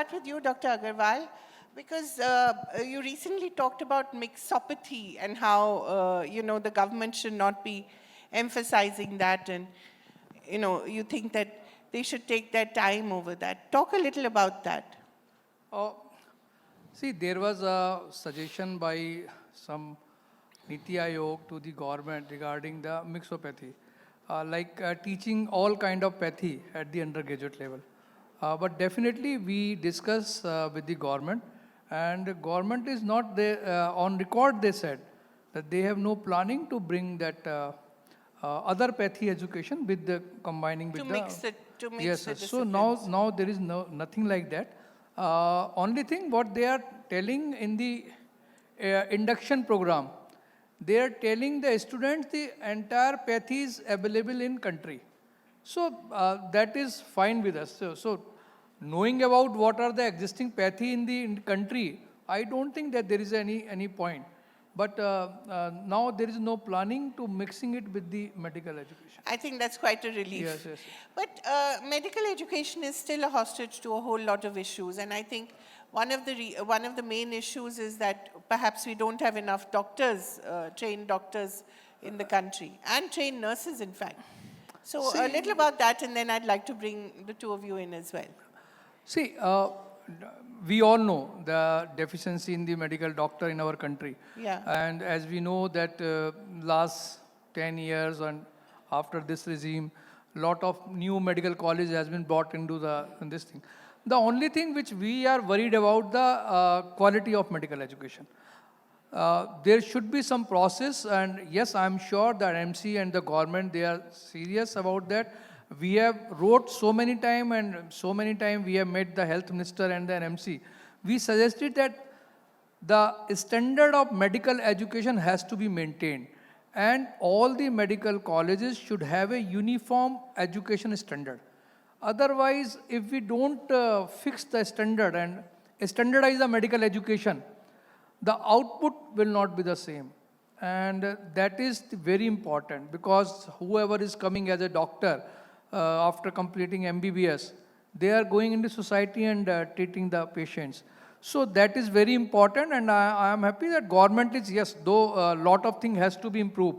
start with you, Dr. Agarwal, because you recently talked about mixopathy and how, the government should not be emphasizing that, and, you think that they should take their time over that. Talk a little about that. See, there was a suggestion by some Niti Aayog to the government regarding the mixopathy, teaching all kind of pathy at the undergraduate level. But definitely we discuss with the government, and the government is not there, on record they said that they have no planning to bring that other pathy education with the combining with To mix yes, the yes. So disciplines. now there is nothing like that. Only thing what they are telling in the induction program, they are telling the students the entire pathy is available in country. So that is fine with us. So knowing about what are the existing pathy in the country, I don't think that there is any point. But now there is no planning to mixing it with the medical education. I think that's quite a relief. Yes, yes. But medical education is still a hostage to a whole lot of issues, and I think one of the main issues is that perhaps we don't have enough doctors, trained doctors in the country, and trained nurses, in fact. So a little about that, and then I'd like to bring the two of you in as well. See, we all know the deficiency in the medical doctor in our country. Yeah. And as we know that last 10 years and after this regime, lot of new medical college has been brought into this thing. The only thing which we are worried about the quality of medical education. There should be some process, and yes, I'm sure that MC and the government, they are serious about that. We have wrote so many times, and so many times we have met the health minister and the MC. We suggested that the standard of medical education has to be maintained, and all the medical colleges should have a uniform education standard. Otherwise, if we don't fix the standard and standardize the medical education, the output will not be the same. And that is very important, because whoever is coming as a doctor after completing MBBS, they are going into society and treating the patients. So that is very important, and I am happy that government is, yes, though a lot of things has to be improved,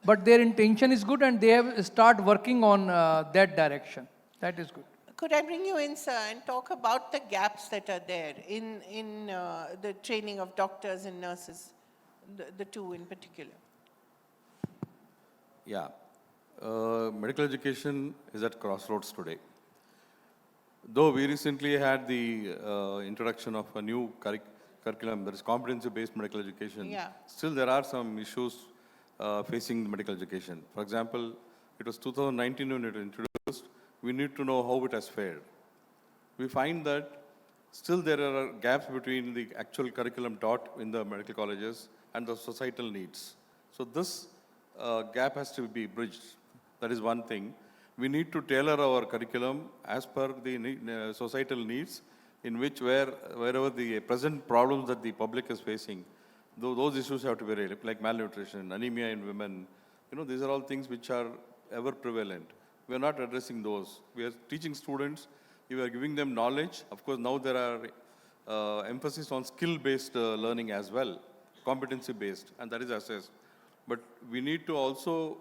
but their intention is good and they have start working on that direction. That is good. Could I bring you in, sir, and talk about the gaps that are there in the training of doctors and nurses, the two in particular? Yeah. Medical education is at crossroads today. Though we recently had the introduction of a new curriculum that is competency-based medical education, Yeah. still there are some issues facing medical education. For example, it was 2019 when it was introduced. We need to know how it has fared. We find that still there are gaps between the actual curriculum taught in the medical colleges and the societal needs. So this gap has to be bridged. That is one thing. We need to tailor our curriculum as per the societal needs, in which wherever the present problems that the public is facing, those issues have to be raised, like malnutrition, anemia in women. These are all things which are ever prevalent. We are not addressing those. We are teaching students, we are giving them knowledge. Of course, now there are emphasis on skill-based learning as well, competency-based, and that is assessed. But we need to also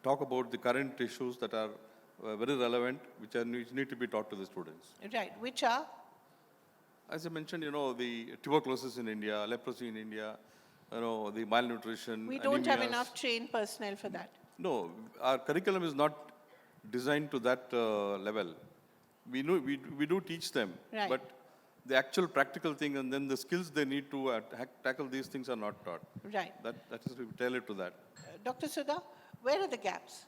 talk about the current issues that are very relevant, which need to be taught to the students. Right, which are? As I mentioned, the tuberculosis in India, leprosy in India, the malnutrition. We don't have anemias. enough trained personnel for that. No, our curriculum is not designed to that level. We do teach them, Right. but the actual practical thing and then the skills they need to tackle these things are not taught. Right. That is tailored to that. Dr. Sudha, where are the gaps?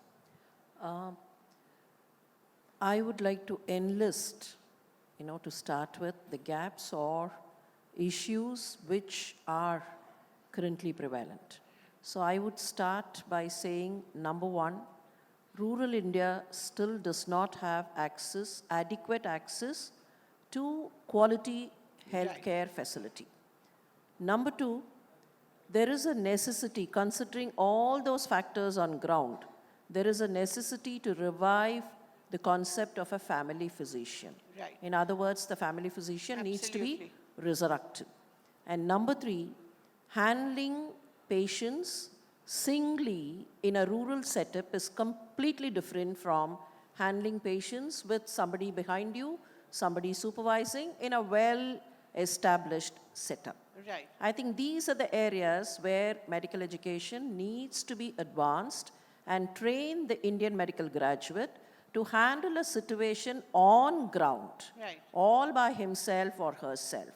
I would like to enlist, to start with, the gaps or issues which are currently prevalent. So I would start by saying, number one, rural India still does not have adequate access to quality healthcare facility. Number two, there is a necessity, considering all those factors on ground, there is a necessity to revive the concept of a family physician. Right. In other words, the family physician needs to be Absolutely. resurrected. And number three, handling patients singly in a rural setup is completely different from handling patients with somebody behind you, somebody supervising in a well-established setup. Right. I think these are the areas where medical education needs to be advanced and train the Indian medical graduate to handle a situation on ground, Right. all by himself or herself,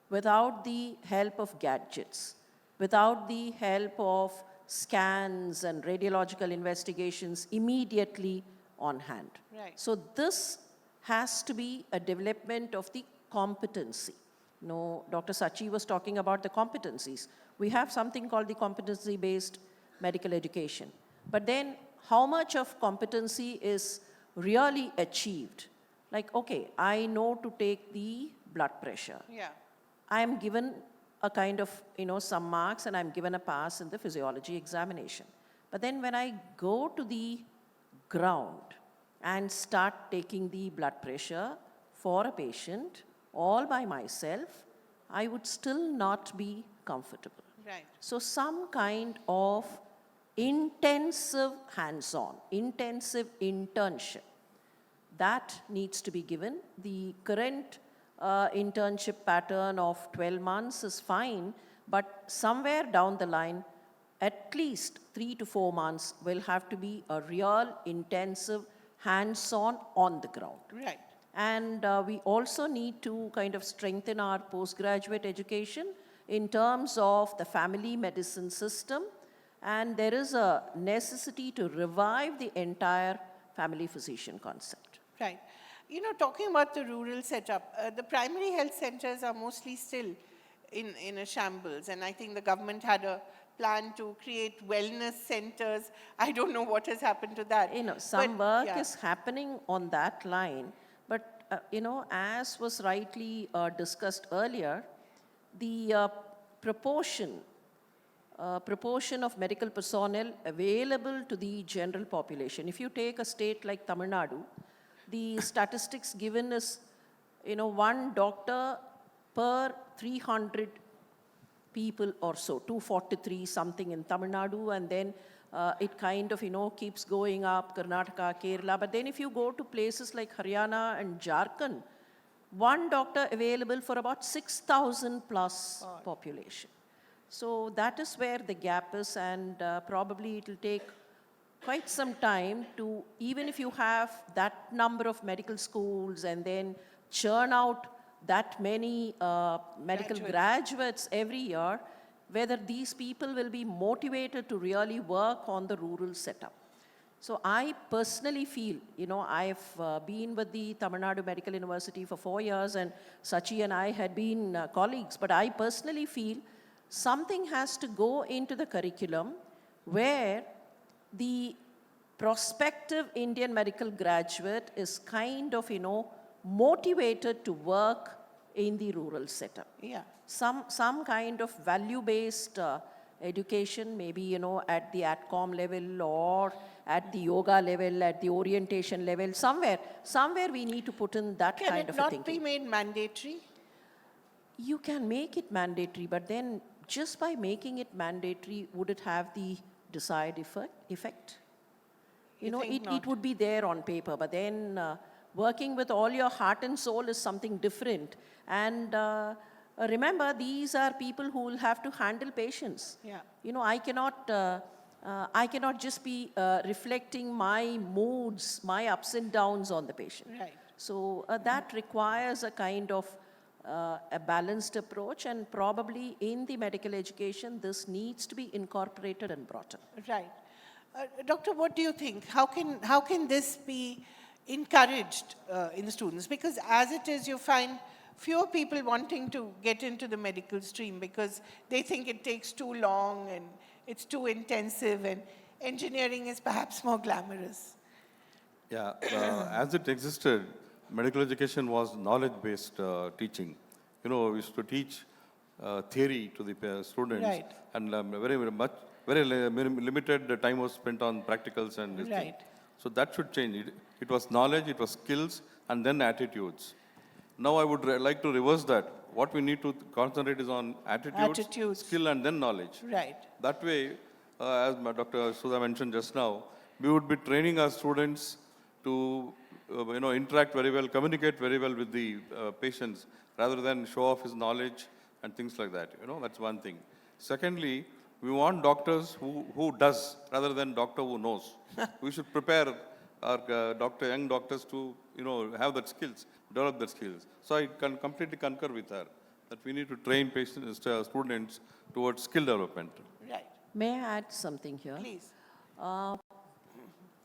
without the help of gadgets, without the help of scans and radiological investigations immediately on hand. Right. So this has to be a development of the competency. No, Dr. Sachi was talking about the competencies. We have something called the competency-based medical education. But then how much of competency is really achieved? Like, okay, I know to take the blood pressure. Yeah. I am given a kind of, some marks and I'm given a pass in the physiology examination. But then when I go to the ground and start taking the blood pressure for a patient all by myself, I would still not be comfortable. Right. So some kind of intensive hands-on, intensive internship, that needs to be given. The current internship pattern of 12 months is fine, but somewhere down the line, at least 3 to 4 months will have to be a real intensive hands-on on the ground. Right. And we also need to kind of strengthen our postgraduate education in terms of the family medicine system. And there is a necessity to revive the entire family physician concept. Right. Talking about the rural setup, the primary health centers are mostly still in a shambles. And I think the government had a plan to create wellness centers. I don't know what has happened to that. Some But, work yeah. is happening on that line. But, as was rightly discussed earlier, the proportion of medical personnel available to the general population. If you take a state like Tamil Nadu, the statistics given is, one doctor per 300 people or so, 243 something in Tamil Nadu, and then it kind of, keeps going up, Karnataka, Kerala. But then if you go to places like Haryana and Jharkhand, one doctor available for about 6,000 plus population. So that is where the gap is, and probably it will take quite some time to, even if you have that number of medical schools and then churn out that many medical graduates every year, whether these people will be motivated to really work on the rural setup. So I personally feel, I've been with the Tamil Nadu Medical University for 4 years, and Sachi and I had been colleagues, but I personally feel something has to go into the curriculum where the prospective Indian medical graduate is kind of, motivated to work in the rural setup. Yeah. Some kind of value-based education, maybe, at the ATCOM level or at the yoga level, at the orientation level, somewhere we need to put in that Can kind it of a not thinking. be made mandatory? You can make it mandatory, but then just by making it mandatory, would it have the desired effect? You think It not? would be there on paper, but then working with all your heart and soul is something different. And remember, these are people who will have to handle patients. Yeah. I cannot just be reflecting my moods, my ups and downs on the patient. Right. So that requires a kind of a balanced approach, and probably in the medical education, this needs to be incorporated and brought in. Right. Doctor, what do you think? How can this be encouraged in the students? Because as it is, you find fewer people wanting to get into the medical stream because they think it takes too long and it's too intensive, and engineering is perhaps more glamorous. Yeah, as it existed, medical education was knowledge-based teaching. We used to teach theory to the students, Right. and very limited time was spent on practicals and this thing. Right. So that should change. It was knowledge, it was skills, and then attitudes. Now I would like to reverse that. What we need to concentrate is on attitudes, skill, and then knowledge. Right. That way, as Dr. Sudha mentioned just now, we would be training our students to interact very well, communicate very well with the patients, rather than show off his knowledge and things like that. That's one thing. Secondly, we want doctors who does rather than doctor who knows. We should prepare our young doctors to have that skills, develop that skills. So I can completely concur with her that we need to train students towards skill development. Right. May I add something here? Please.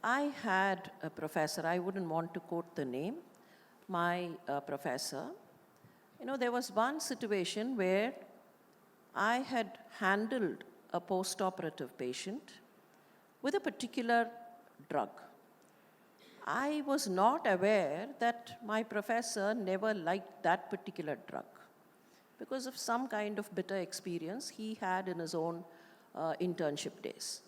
I had a professor, I wouldn't want to quote the name, my professor. There was one situation where I had handled a post-operative patient with a particular drug. I was not aware that my professor never liked that particular drug because of some kind of bitter experience he had in his own internship days.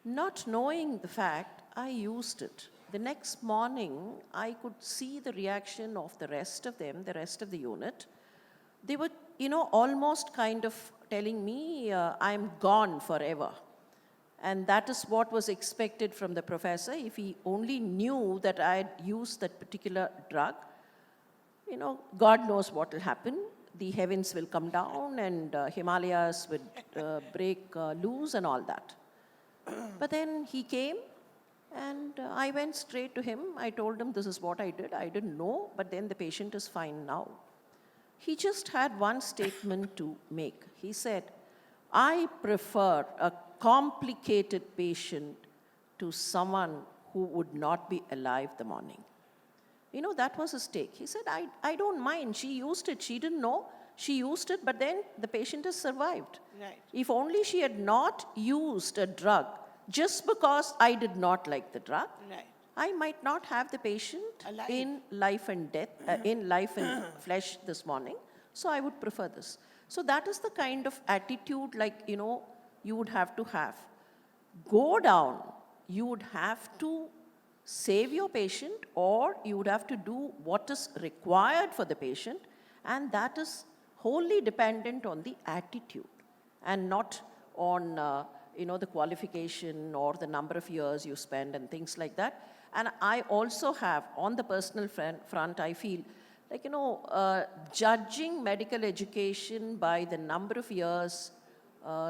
Not knowing the fact, I used it. The next morning, I could see the reaction of the rest of them, the rest of the unit. They were, almost kind of telling me, I'm gone forever. And that is what was expected from the professor. If he only knew that I had used that particular drug, God knows what will happen. The heavens will come down and Himalayas would break loose and all that. But then he came and I went straight to him. I told him this is what I did. I didn't know, but then the patient is fine now. He just had one statement to make. He said, I prefer a complicated patient to someone who would not be alive the morning. That was his take. He said, I don't mind. She used it. She didn't know. She used it, but then the patient has survived. Right. If only she had not used a drug just because I did not like the drug, Right. I might not have the patient Alive. in life and death, in life and flesh this morning. So I would prefer this. So that is the kind of attitude you would have to have. Go down. You would have to save your patient or you would have to do what is required for the patient, and that is wholly dependent on the attitude and not on the qualification or the number of years you spend and things like that. And I also have, on the personal front, I feel judging medical education by the number of years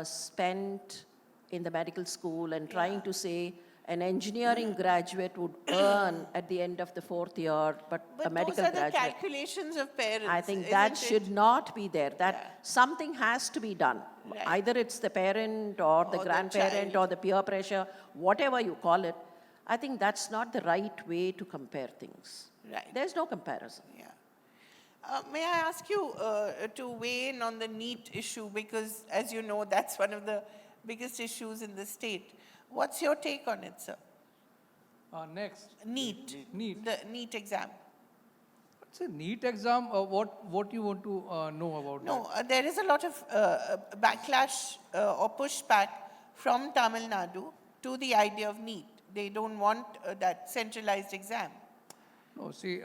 spent in the medical school and trying to say an engineering graduate would earn at the end of the fourth year, but a medical those are the graduate. calculations of parents. I think that isn't should it? not be there. That something has to be done. Right. Either it's the parent or the Or the grandparent child. or the peer pressure, whatever you call it. I think that's not the right way to compare things. Right. There's no comparison. Yeah. May I ask you to weigh in on the NEET issue, because as you know, that's one of the biggest issues in the state. What's your take on it, sir? Next, NEET. NEET. The NEET exam. It's a NEET exam. What you want to know about No, there is a lot of backlash or pushback from Tamil Nadu to the idea of NEET. They don't want that centralized exam. that? No, see,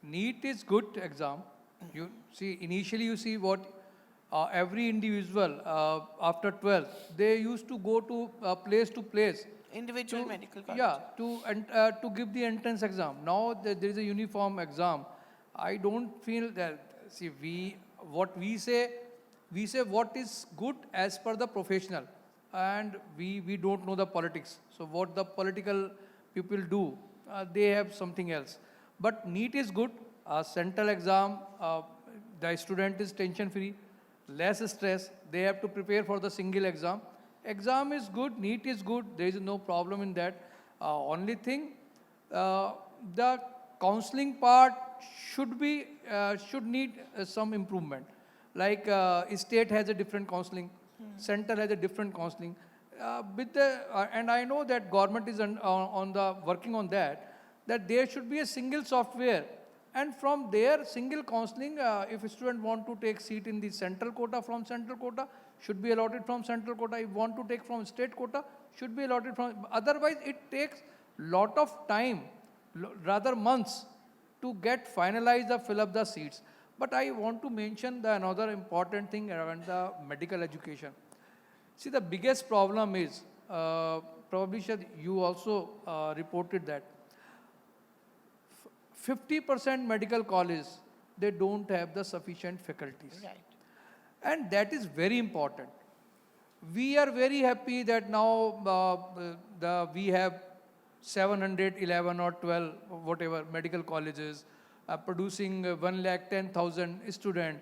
NEET is good exam. You see, initially you see what every individual after 12, they used to go to place to place. Individual medical college. Yeah, to give the entrance exam. Now there is a uniform exam. I don't feel that. See, what we say what is good as per the professional, and we don't know the politics. So what the political people do, they have something else. But NEET is good. Central exam, the student is tension free, less stress. They have to prepare for the single exam. Exam is good, NEET is good, there is no problem in that. Only thing, the counseling part should need some improvement. Like state has a different counseling, center has a different counseling. And I know that government is working on that there should be a single software. And from there, single counseling, if a student want to take seat in the central quota, from central quota, should be allotted from central quota. If want to take from state quota, should be allotted from. Otherwise, it takes lot of time, rather months, to get finalized or fill up the seats. But I want to mention another important thing around the medical education. See, the biggest problem is, probably Shad, you also reported that 50% medical college, they don't have the sufficient faculties. Right. And that is very important. We are very happy that now we have 711 or 12, whatever, medical colleges producing 110,000 students.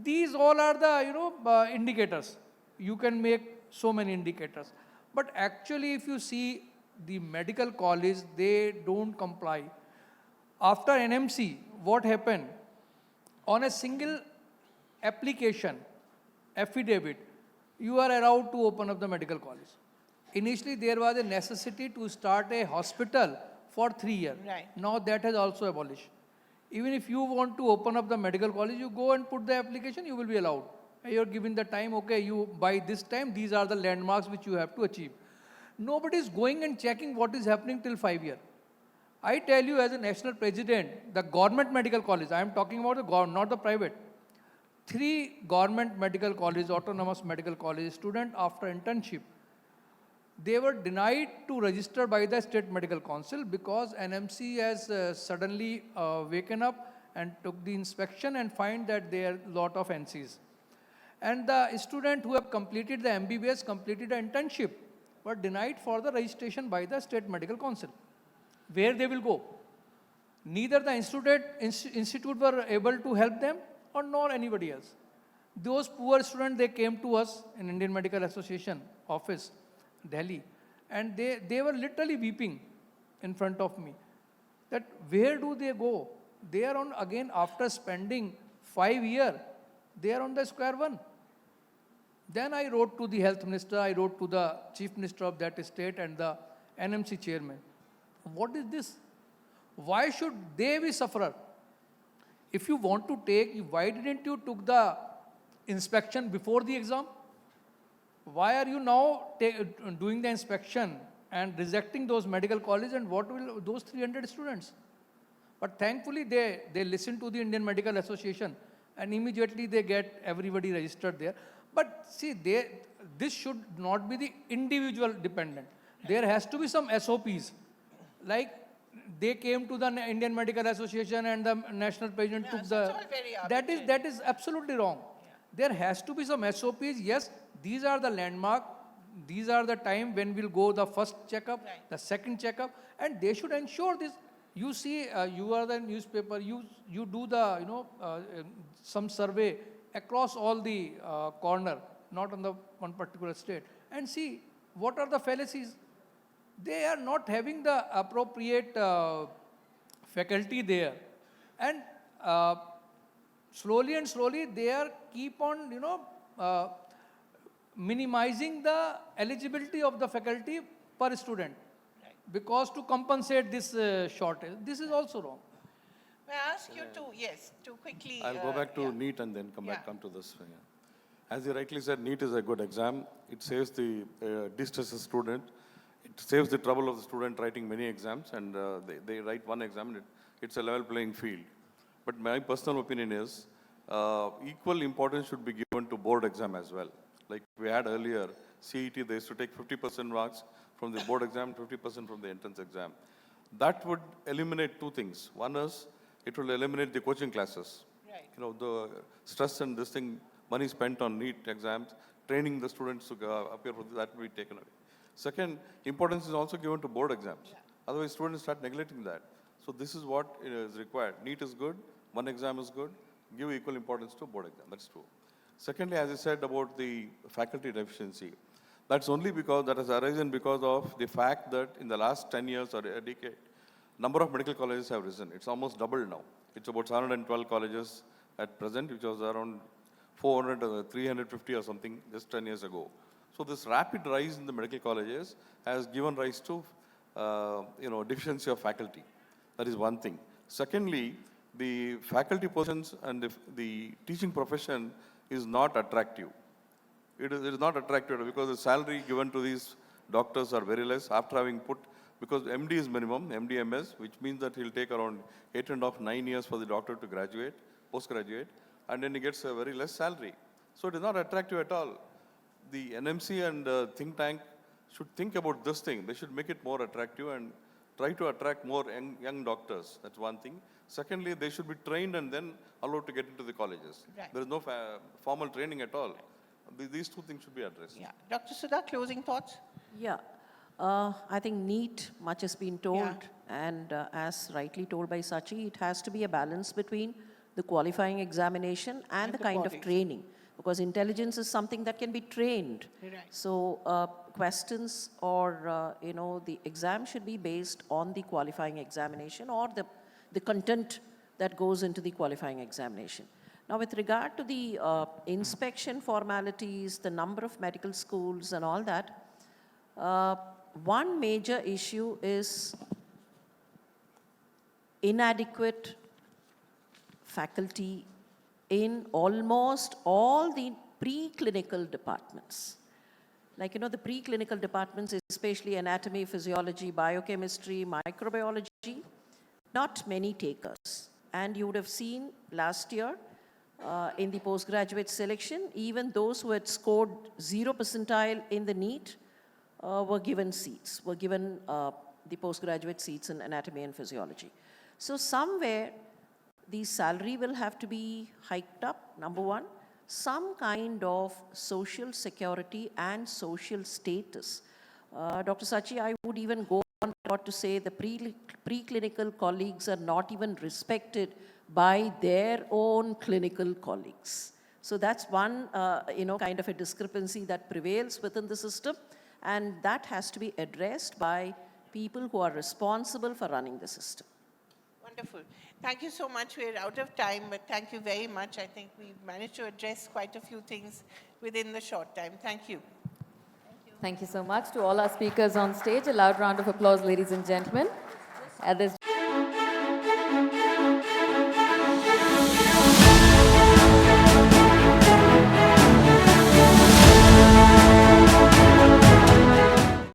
These all are the, indicators. You can make so many indicators. But actually, if you see the medical college, they don't comply. After NMC, what happened? On a single application, affidavit, you are allowed to open up the medical college. Initially, there was a necessity to start a hospital for 3 years. Right. Now that has also abolished. Even if you want to open up the medical college, you go and put the application, you will be allowed. You are given the time, okay, you by this time, these are the landmarks which you have to achieve. Nobody is going and checking what is happening till 5 years. I tell you as a national president, the government medical college, I am talking about the government, not the private. 3 government medical colleges, autonomous medical college student after internship, they were denied to register by the State Medical Council because NMC has suddenly waken up and took the inspection and find that there are lot of NCs. And the student who have completed the MBBS, completed the internship, were denied for the registration by the State Medical Council. Where they will go? Neither the institute were able to help them or nor anybody else. Those poor students, they came to us in Indian Medical Association office, Delhi, and they were literally weeping in front of me that where do they go? They are on, again, after spending 5 years, they are on the square one. Then I wrote to the health minister, I wrote to the chief minister of that state and the NMC chairman. What is this? Why should they be sufferer? If you want to take, why didn't you took the inspection before the exam? Why are you now doing the inspection and rejecting those medical colleges, and what will those 300 students? But thankfully they listen to the Indian Medical Association and immediately they get everybody registered there. But see, this should not be the individual dependent. There has to be some SOPs. Like they came to the Indian Medical Association and the national president took so it's all very arbitrary. that is absolutely wrong. There has to be some SOPs. Yes, these are the landmark. These are the time when we'll go the first checkup, Right. the second checkup, and they should ensure this. You see, you are the newspaper. You do the some survey across all the corner, not on the one particular state, and see what are the fallacies. They are not having the appropriate faculty there, and slowly and slowly they are keep on minimizing the eligibility of the faculty per student, because to compensate this shortage. This is also wrong. May I ask you to quickly... I'll go back to NEET and then come to this. As you rightly said, NEET is a good exam. It saves the de-stressed student. It saves the trouble of the student writing many exams, and they write one exam, and it's a level playing field. But my personal opinion is equal importance should be given to board exam as well. Like we had earlier, CET, they used to take 50% marks from the board exam, 50% from the entrance exam. That would eliminate 2 things. One is, it will eliminate the coaching classes. Right. The stress and this thing, money spent on NEET exams, training the students to appear for that will be taken away. Second, importance is also given to board exams. Otherwise, students start neglecting that. So this is what is required. NEET is good, one exam is good, give equal importance to board exam. That's true. Secondly, as I said about the faculty deficiency, that's only because that has arisen because of the fact that in the last 10 years or a decade, number of medical colleges have risen. It's almost doubled now. It's about 712 colleges at present, which was around 400 or 350 or something just 10 years ago. So this rapid rise in the medical colleges has given rise to, deficiency of faculty. That is one thing. Secondly, the faculty positions and the teaching profession is not attractive. It is not attractive because the salary given to these doctors are very less. After having put because MD is minimum, MD/MS, which means that he'll take around 8.5, 9 years for the doctor to graduate, postgraduate, and then he gets a very less salary. So it is not attractive at all. The NMC and think tank should think about this thing. They should make it more attractive and try to attract more young doctors. That's one thing. Secondly, they should be trained and then allowed to get into the colleges. Right. There is no formal training at all. These two things should be addressed. Yeah. Dr. Sudha, closing thoughts? Yeah, I think NEET, much has been told, and as rightly told by Sachi, it has to be a balance between the qualifying examination and the kind of bodies. training, because intelligence is something that can be trained. Right. So questions or, the exam should be based on the qualifying examination or the content that goes into the qualifying examination. Now, with regard to the inspection formalities, the number of medical schools and all that, one major issue is inadequate faculty in almost all the preclinical departments. Like, the preclinical departments, especially anatomy, physiology, biochemistry, microbiology, not many takers. And you would have seen last year, in the postgraduate selection, even those who had scored 0 percentile in the NEET were given seats, were given the postgraduate seats in anatomy and physiology. So somewhere the salary will have to be hiked up, number one. Some kind of social security and social status. Dr. Sachi, I would even go on to say the preclinical colleagues are not even respected by their own clinical colleagues. So that's one, kind of a discrepancy that prevails within the system, and that has to be addressed by people who are responsible for running the system. Wonderful. Thank you so much. We're out of time, but thank you very much. I think we've managed to address quite a few things within the short time. Thank you. Thank you so much to all our speakers on stage. A loud round of applause, ladies and gentlemen. At this